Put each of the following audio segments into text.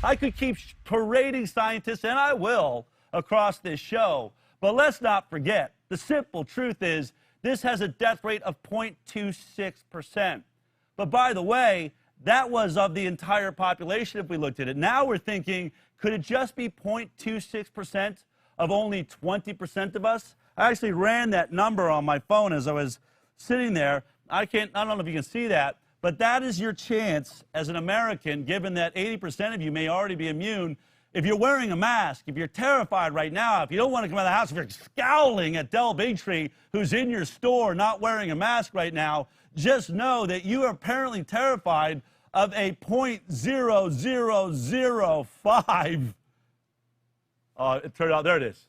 I could keep parading scientists, and I will, across this show. But let's not forget, the simple truth is this has a death rate of 0.26%. But by the way, that was of the entire population if we looked at it. Now we're thinking, could it just be 0.26% of only 20% of us? I actually ran that number on my phone as I was sitting there. I don't know if you can see that, but that is your chance as an American, given that 80% of you may already be immune. If you're wearing a mask, if you're terrified right now, if you don't want to come out of the house, if you're scowling at Del Bigtree, who's in your store not wearing a mask right now, just know that you are apparently terrified of a 0.0005. It turned out, there it is.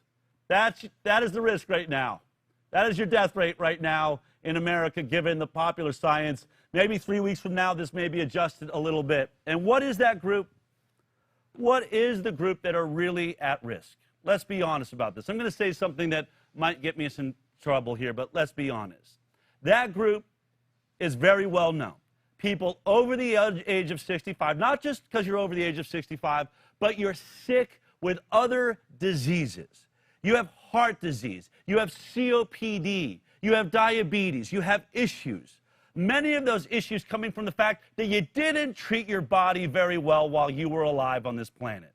That is the risk right now. That is your death rate right now in America, given the popular science. Maybe 3 weeks from now, this may be adjusted a little bit. And what is that group? What is the group that are really at risk? Let's be honest about this. I'm going to say something that might get me in some trouble here, but let's be honest. That group is very well known. People over the age of 65, not just because you're over the age of 65, but you're sick with other diseases. You have heart disease, you have COPD, you have diabetes, you have issues. Many of those issues coming from the fact that you didn't treat your body very well while you were alive on this planet.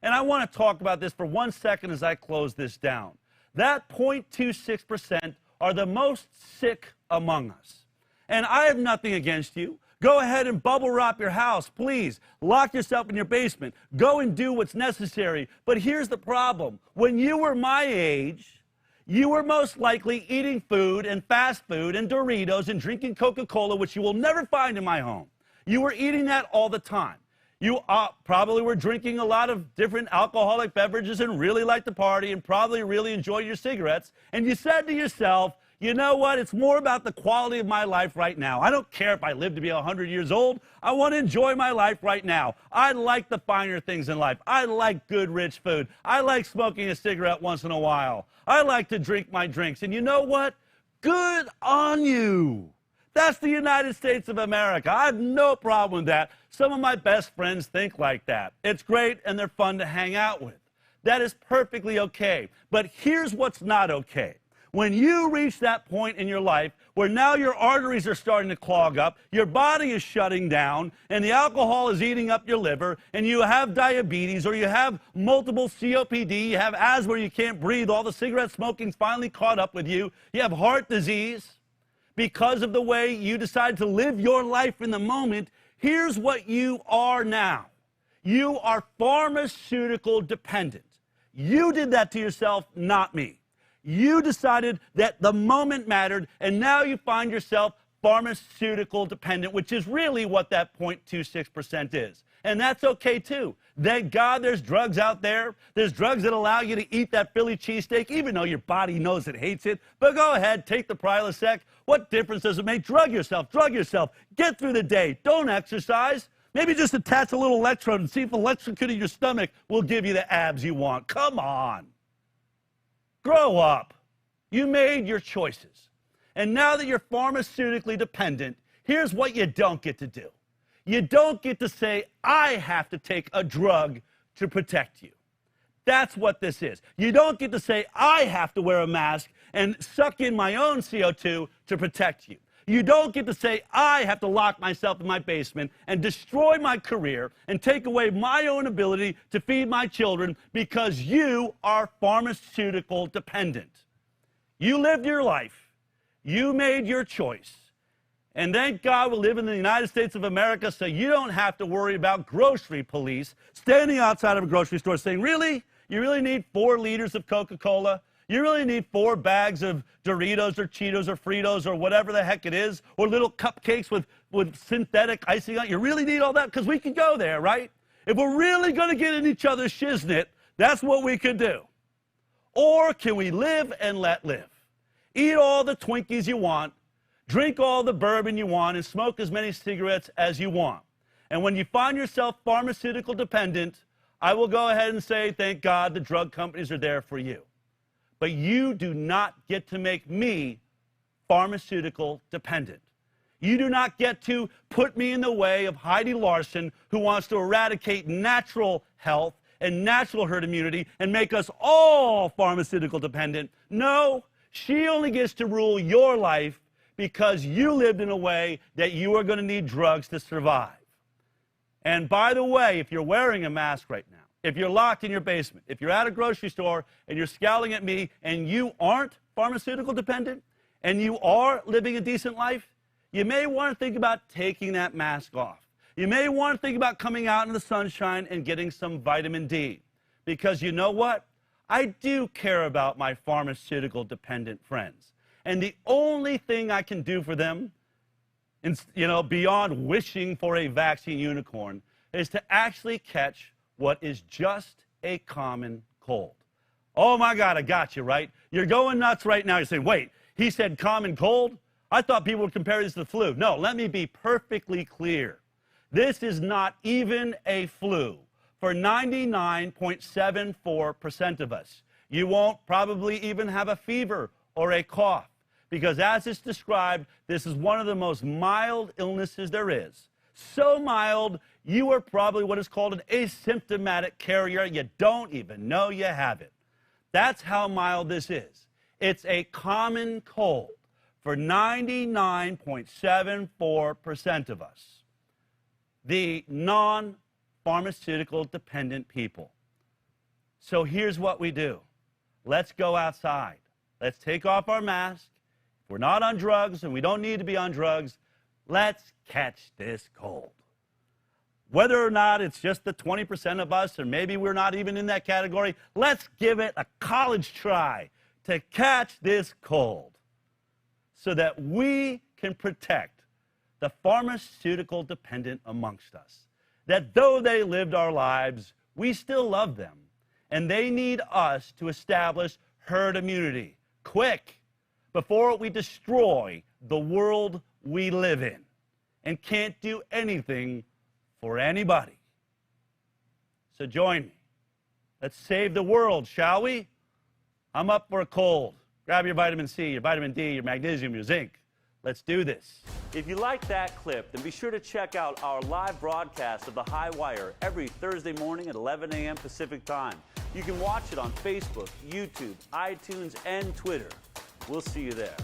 And I want to talk about this for 1 second as I close this down. That 0.26% are the most sick among us. And I have nothing against you. Go ahead and bubble wrap your house, please. Lock yourself in your basement. Go and do what's necessary. But here's the problem. When you were my age, you were most likely eating food and fast food and Doritos and drinking Coca-Cola, which you will never find in my home. You were eating that all the time. You probably were drinking a lot of different alcoholic beverages and really liked to party and probably really enjoyed your cigarettes. And you said to yourself, you know what? It's more about the quality of my life right now. I don't care if I live to be 100 years old. I want to enjoy my life right now. I like the finer things in life. I like good, rich food. I like smoking a cigarette once in a while. I like to drink my drinks. And you know what? Good on you. That's the United States of America. I have no problem with that. Some of my best friends think like that. It's great, and they're fun to hang out with. That is perfectly okay. But here's what's not okay. When you reach that point in your life where now your arteries are starting to clog up, your body is shutting down, and the alcohol is eating up your liver, and you have diabetes, or you have multiple COPD, you have asthma, you can't breathe, all the cigarette smoking's finally caught up with you, you have heart disease, because of the way you decide to live your life in the moment, here's what you are now. You are pharmaceutical dependent. You did that to yourself, not me. You decided that the moment mattered, and now you find yourself pharmaceutical dependent, which is really what that 0.26% is. And that's okay, too. Thank God there's drugs out there. There's drugs that allow you to eat that Philly cheesesteak, even though your body knows it hates it. But go ahead, take the Prilosec. What difference does it make? Drug yourself, drug yourself. Get through the day. Don't exercise. Maybe just attach a little electrode and see if electrocuting your stomach will give you the abs you want. Come on. Grow up. You made your choices. And now that you're pharmaceutically dependent, here's what you don't get to do. You don't get to say, I have to take a drug to protect you. That's what this is. You don't get to say, I have to wear a mask and suck in my own CO2 to protect you. You don't get to say, I have to lock myself in my basement and destroy my career and take away my own ability to feed my children because you are pharmaceutical dependent. You lived your life. You made your choice. And thank God we live in the United States of America so you don't have to worry about grocery police standing outside of a grocery store saying, really? You really need 4 liters of Coca-Cola? You really need 4 bags of Doritos or Cheetos or Fritos or whatever the heck it is, or little cupcakes with synthetic icing on it? You really need all that? Because we can go there, right? If we're really going to get in each other's shiznit, that's what we could do. Or can we live and let live? Eat all the Twinkies you want, drink all the bourbon you want, and smoke as many cigarettes as you want. And when you find yourself pharmaceutical dependent, I will go ahead and say, thank God the drug companies are there for you. But you do not get to make me pharmaceutical dependent. You do not get to put me in the way of Heidi Larson, who wants to eradicate natural health and natural herd immunity and make us all pharmaceutical dependent. No, she only gets to rule your life because you lived in a way that you are going to need drugs to survive. And by the way, if you're wearing a mask right now, if you're locked in your basement, if you're at a grocery store and you're scowling at me and you aren't pharmaceutical dependent and you are living a decent life, you may want to think about taking that mask off. You may want to think about coming out in the sunshine and getting some vitamin D. Because you know what? I do care about my pharmaceutical dependent friends. And the only thing I can do for them, beyond wishing for a vaccine unicorn, is to actually catch what is just a common cold. Oh my God, I got you, right? You're going nuts right now. You're saying, wait, he said common cold? I thought people would compare this to the flu. No, let me be perfectly clear. This is not even a flu for 99.74% of us. You won't probably even have a fever or a cough because as it's described, this is one of the most mild illnesses there is. So mild, you are probably what is called an asymptomatic carrier. You don't even know you have it. That's how mild this is. It's a common cold for 99.74% of us, the non-pharmaceutical dependent people. So here's what we do. Let's go outside. Let's take off our mask. If we're not on drugs, and we don't need to be on drugs, let's catch this cold. Whether or not it's just the 20% of us, or maybe we're not even in that category, let's give it a college try to catch this cold so that we can protect the pharmaceutical dependent amongst us. That though they lived our lives, we still love them. And they need us to establish herd immunity quick before we destroy the world we live in and can't do anything for anybody. So join me. Let's save the world, shall we? I'm up for a cold. Grab your vitamin C, your vitamin D, your magnesium, your zinc. Let's do this. If you like that clip, then be sure to check out our live broadcast of The High Wire every Thursday morning at 11 a.m. Pacific Time. You can watch it on Facebook, YouTube, iTunes, and Twitter. We'll see you there.